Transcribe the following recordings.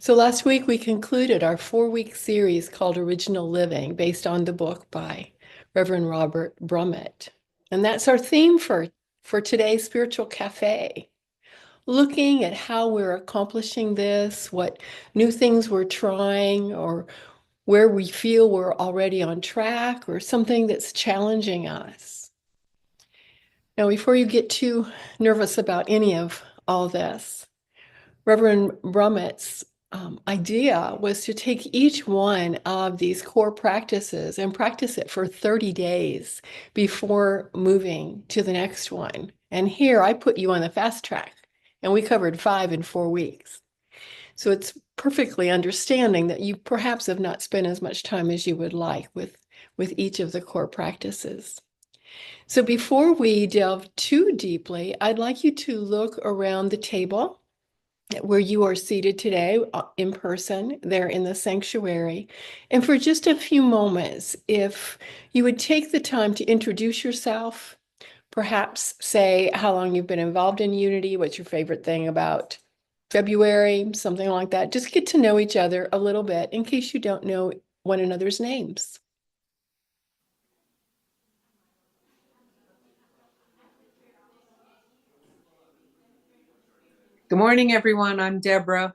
So last week we concluded our 4-week series called Original Living, based on the book by Reverend Robert Brummett. And that's our theme for today's Spiritual Cafe. Looking at how we're accomplishing this, what new things we're trying, or where we feel we're already on track, or something that's challenging us. Now, before you get too nervous about any of all this, Reverend Brummett's idea was to take each one of these core practices and practice it for 30 days before moving to the next one. And here I put you on the fast track, and we covered 5 in 4 weeks. So it's perfectly understanding that you perhaps have not spent as much time as you would like with each of the core practices. So before we delve too deeply, I'd like you to look around the table where you are seated today in person, there in the sanctuary. And for just a few moments, if you would take the time to introduce yourself, perhaps say how long you've been involved in Unity, what's your favorite thing about February, something like that. Just get to know each other a little bit in case you don't know one another's names. Good morning, everyone. I'm Deborah.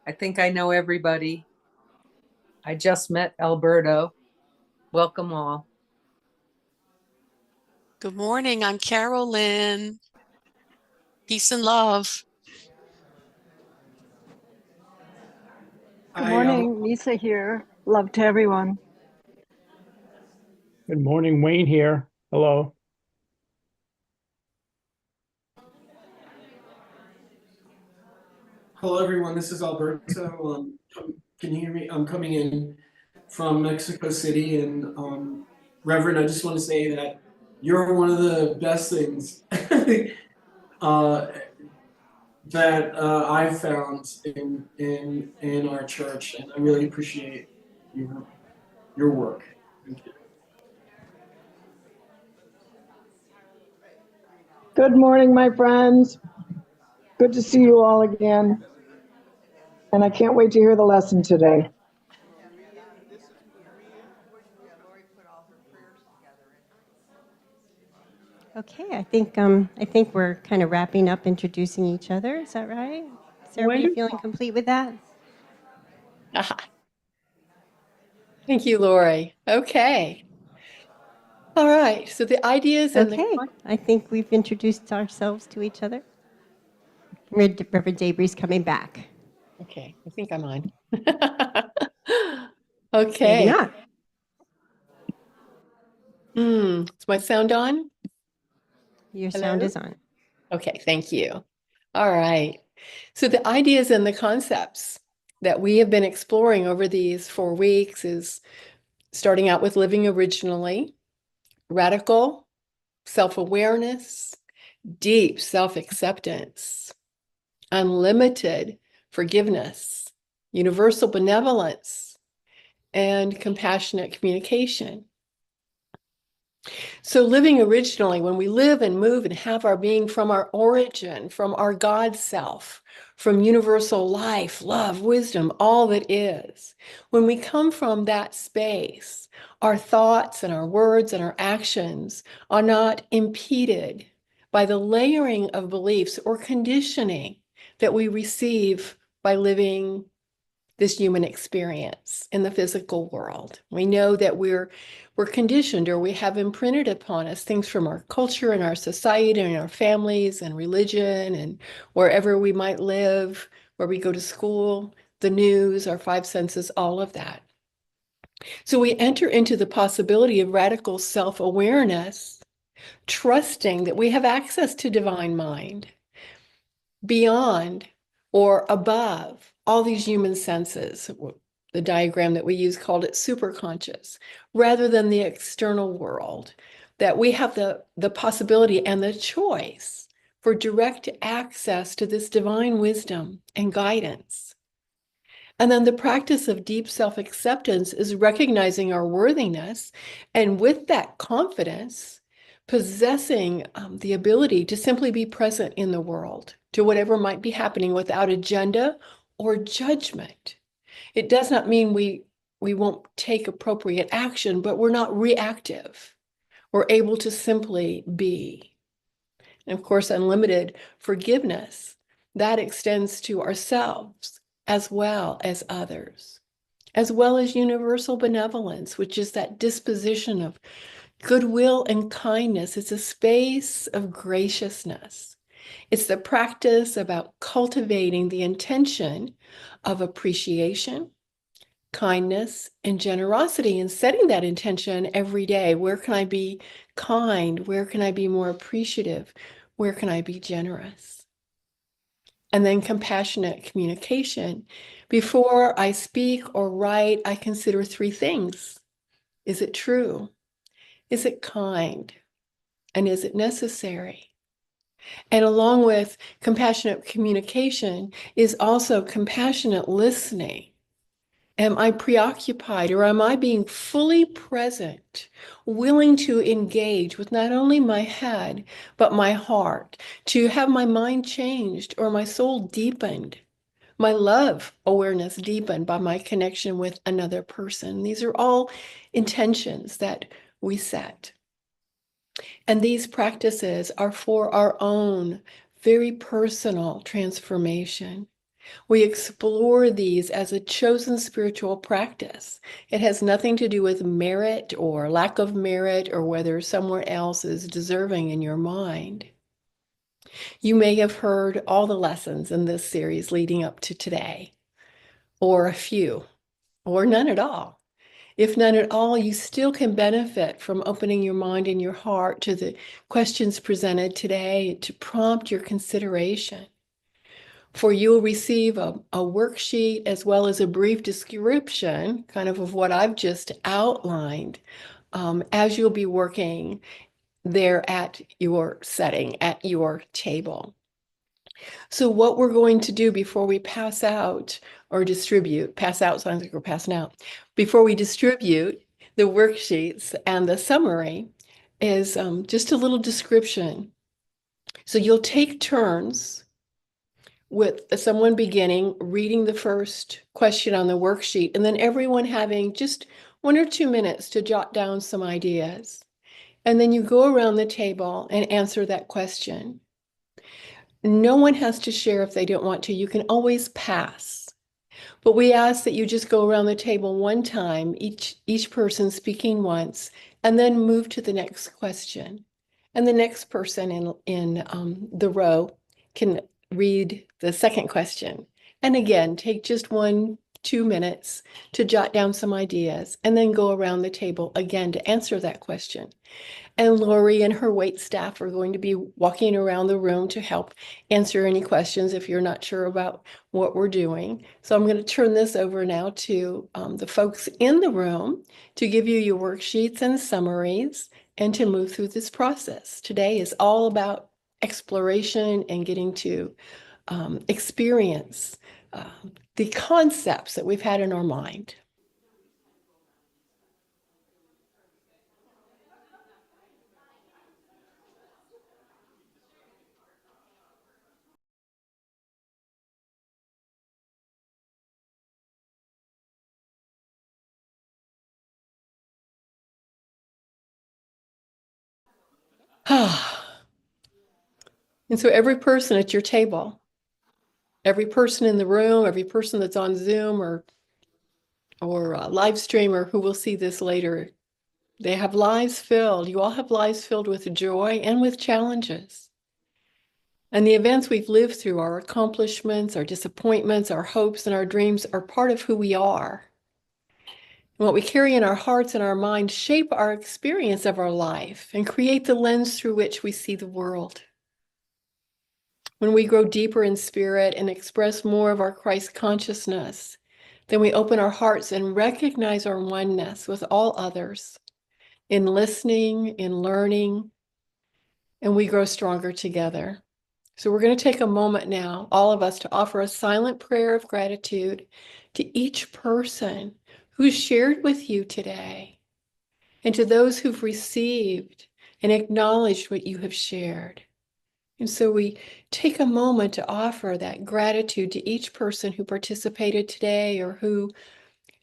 I think I know everybody. I just met Alberto. Welcome all. Good morning. I'm Carolyn. Peace and love. Good morning, Lisa here. Love to everyone. Good morning, Wayne here. Hello. Hello, everyone. This is Alberto. Can you hear me? I'm coming in from Mexico City, and Reverend, I just want to say that you're one of the best things that I've found in our church, and I really appreciate your work. Thank you. Good morning, my friends. Good to see you all again. And I can't wait to hear the lesson today. Okay, I think we're kind of wrapping up introducing each other. Is that right? Is everybody feeling complete with that? Thank you, Lori. Okay. All right. So the ideas and I think we've introduced ourselves to each other. Reverend Daybree's coming back. Okay, I think I'm on. Okay. Maybe not. Is my sound on? Your sound is on. Okay, thank you. All right. So the ideas and the concepts that we have been exploring over these 4 weeks is starting out with living originally, radical self-awareness, deep self-acceptance, unlimited forgiveness, universal benevolence, and compassionate communication. So living originally, when we live and move and have our being from our origin, from our God self, from universal life, love, wisdom, all that is, when we come from that space, our thoughts and our words and our actions are not impeded by the layering of beliefs or conditioning that we receive by living this human experience in the physical world. We know that we're conditioned, or we have imprinted upon us things from our culture and our society and our families and religion and wherever we might live, where we go to school, the news, our 5 senses, all of that. So we enter into the possibility of radical self-awareness, trusting that we have access to divine mind beyond or above all these human senses. The diagram that we use called it superconscious, rather than the external world, that we have the possibility and the choice for direct access to this divine wisdom and guidance. And then the practice of deep self-acceptance is recognizing our worthiness, and with that confidence, possessing the ability to simply be present in the world, to whatever might be happening without agenda or judgment. It does not mean we won't take appropriate action, but we're not reactive. We're able to simply be. And of course, unlimited forgiveness, that extends to ourselves as well as others, as well as universal benevolence, which is that disposition of goodwill and kindness. It's a space of graciousness. It's the practice about cultivating the intention of appreciation, kindness, and generosity, and setting that intention every day. Where can I be kind? Where can I be more appreciative? Where can I be generous? And then compassionate communication. Before I speak or write, I consider three things. Is it true? Is it kind? And is it necessary? And along with compassionate communication is also compassionate listening. Am I preoccupied, or am I being fully present, willing to engage with not only my head, but my heart, to have my mind changed or my soul deepened, my love awareness deepened by my connection with another person? These are all intentions that we set. And these practices are for our own very personal transformation. We explore these as a chosen spiritual practice. It has nothing to do with merit or lack of merit or whether someone else is deserving in your mind. You may have heard all the lessons in this series leading up to today, or a few, or none at all. If none at all, you still can benefit from opening your mind and your heart to the questions presented today to prompt your consideration. For you'll receive a worksheet as well as a brief description, kind of what I've just outlined, as you'll be working there at your setting, at your table. So what we're going to do before we pass out or distribute, pass out sounds like we're passing out, before we distribute the worksheets and the summary is just a little description. So you'll take turns with someone beginning, reading the first question on the worksheet, and then everyone having just 1 or 2 minutes to jot down some ideas. And then you go around the table and answer that question. No one has to share if they don't want to. You can always pass. But we ask that you just go around the table one time, each person speaking once, and then move to the next question. And the next person in the row can read the second question. And again, take just 1, 2 minutes to jot down some ideas and then go around the table again to answer that question. And Lori and her wait staff are going to be walking around the room to help answer any questions if you're not sure about what we're doing. So I'm going to turn this over now to the folks in the room to give you your worksheets and summaries and to move through this process. Today is all about exploration and getting to experience the concepts that we've had in our mind. And so every person at your table, every person in the room, every person that's on Zoom or live stream or who will see this later, they have lives filled. You all have lives filled with joy and with challenges. And the events we've lived through, our accomplishments, our disappointments, our hopes, and our dreams are part of who we are. And what we carry in our hearts and our minds shape our experience of our life and create the lens through which we see the world. When we grow deeper in spirit and express more of our Christ consciousness, then we open our hearts and recognize our oneness with all others in listening, in learning, and we grow stronger together. So we're going to take a moment now, all of us, to offer a silent prayer of gratitude to each person who's shared with you today and to those who've received and acknowledged what you have shared. And so we take a moment to offer that gratitude to each person who participated today or who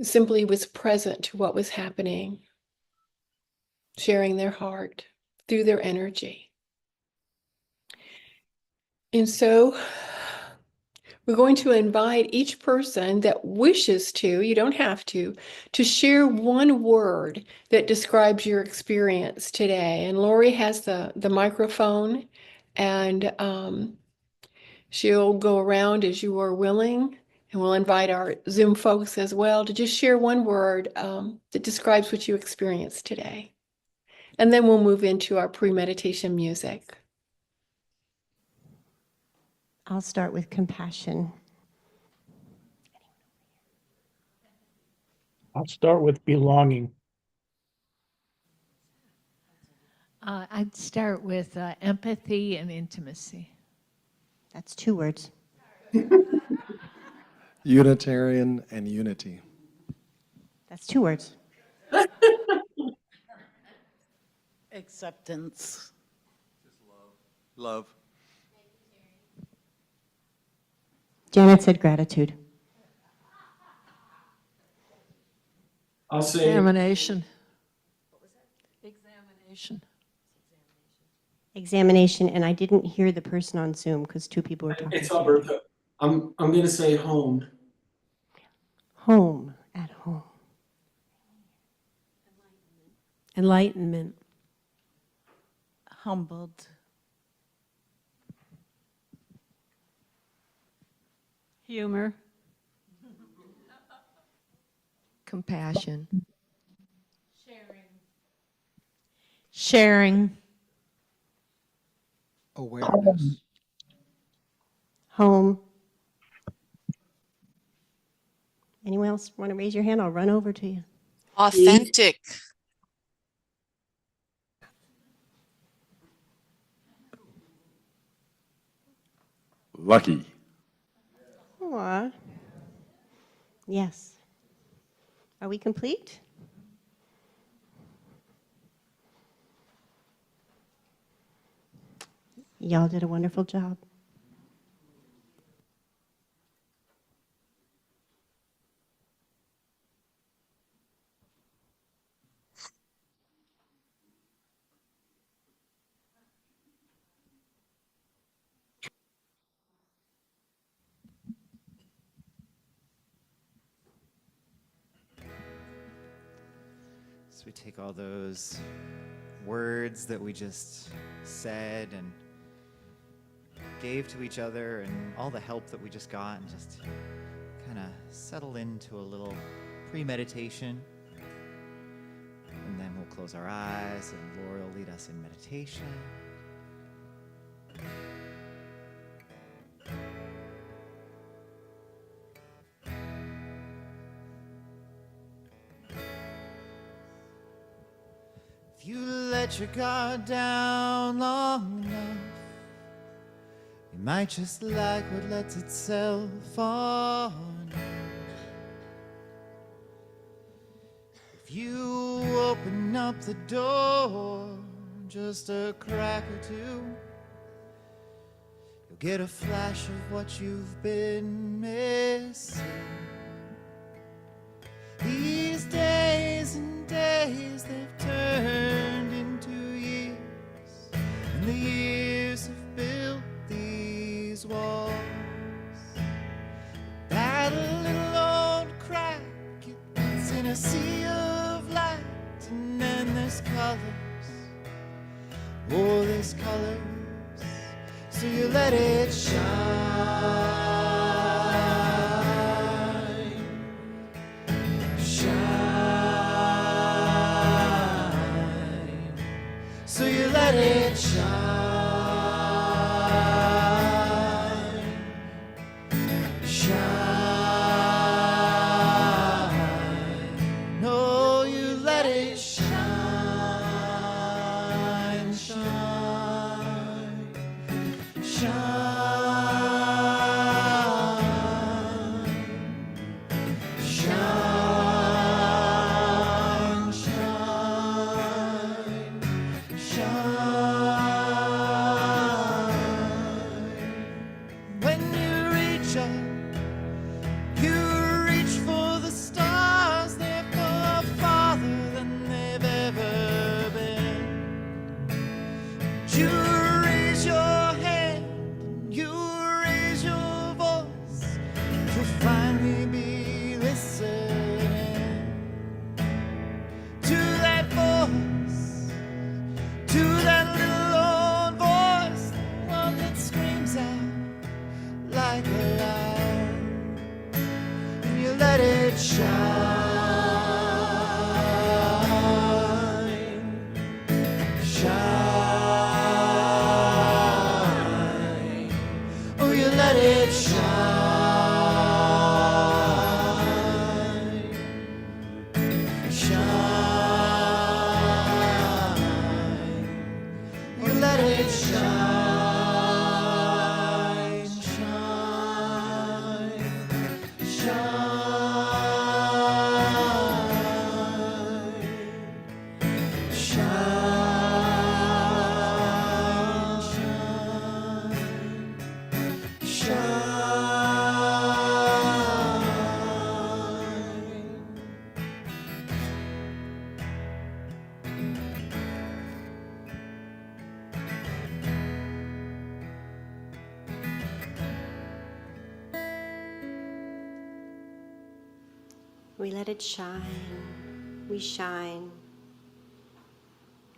simply was present to what was happening, sharing their heart through their energy. And so we're going to invite each person that wishes to, you don't have to share one word that describes your experience today. And Lori has the microphone, and she'll go around as you are willing. And we'll invite our Zoom folks as well to just share one word that describes what you experienced today. And then we'll move into our pre-meditation music. I'll start with compassion. I'll start with belonging. I'd start with empathy and intimacy. That's 2 words. Unitarian and unity. That's 2 words. Acceptance. Love. Janet said gratitude. I'll say Examination. What was that? Examination. Examination, and I didn't hear the person on Zoom because 2 people were talking. it's Alberto. I'm gonna say home. Home, at home. Enlightenment. Humbled. Humor. Compassion. Sharing. Awareness. Home. Anyone else want to raise your hand? I'll run over to you. Authentic. Lucky. Aw. Yes. Are we complete? Y'all did a wonderful job. So we take all those words that we just said and gave to each other and all the help that we just got and just kind of settle into a little pre-meditation. And then we'll close our eyes and Laura will lead us in meditation. If you let your guard down long enough, you might just like what lets itself on you. If you open up the door just a crack or two, you'll get a flash of what you've been missing. These days and days, they've turned into years, and the years have built these walls. That little old crack, it's in a sea of light, and then there's colors, oh, there's colors, so you let it shine. So you let it shine, shine. No, you let it shine, shine, shine, shine, shine. Shine. finally be listening to that voice, to that little old voice, the one that screams out like a lion, and you let it shine. We let it shine. We shine.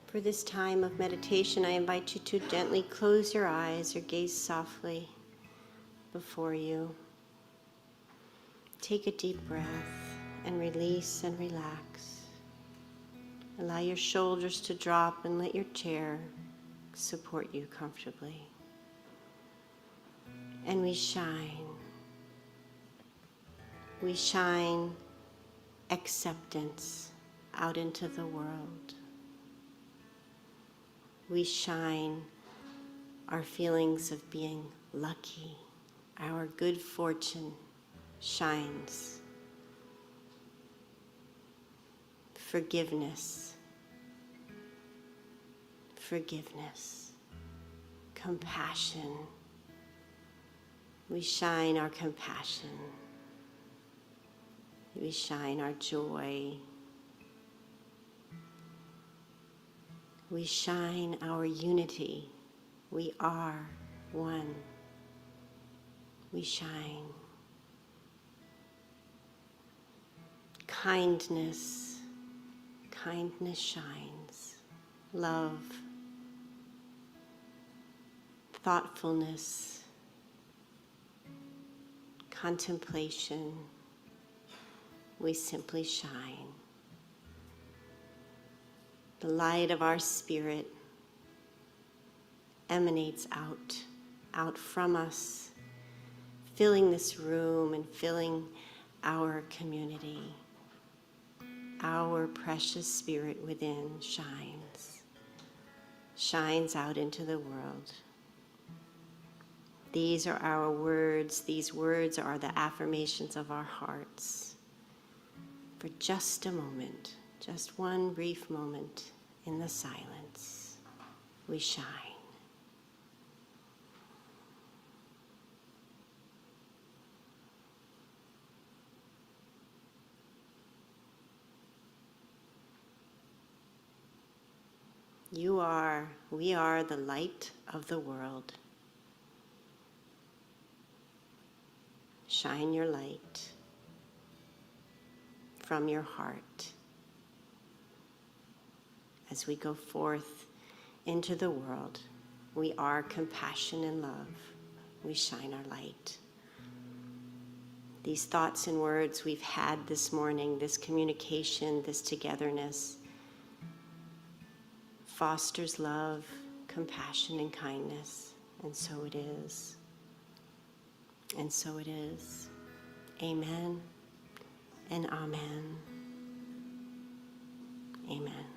For this time of meditation, I invite you to gently close your eyes or gaze softly before you. Take a deep breath and release and relax. Allow your shoulders to drop and let your chair support you comfortably. And we shine. We shine acceptance out into the world. We shine our feelings of being lucky. Our good fortune shines. Forgiveness. Forgiveness. Compassion. We shine our compassion. We shine our joy. We shine our unity. We are one. We shine. Kindness. Kindness shines. Love. Thoughtfulness. Contemplation. We simply shine. The light of our spirit emanates out from us, filling this room and filling our community. Our precious spirit within shines out into the world. These are our words. These words are the affirmations of our hearts. For just a moment, just one brief moment in the silence, we shine. We are the light of the world. Shine your light from your heart as we go forth into the world. We are compassion and love. We shine our light. These thoughts and words we've had this morning, this communication, this togetherness, fosters love, compassion, and kindness. And so it is. And so it is. Amen and amen. Amen.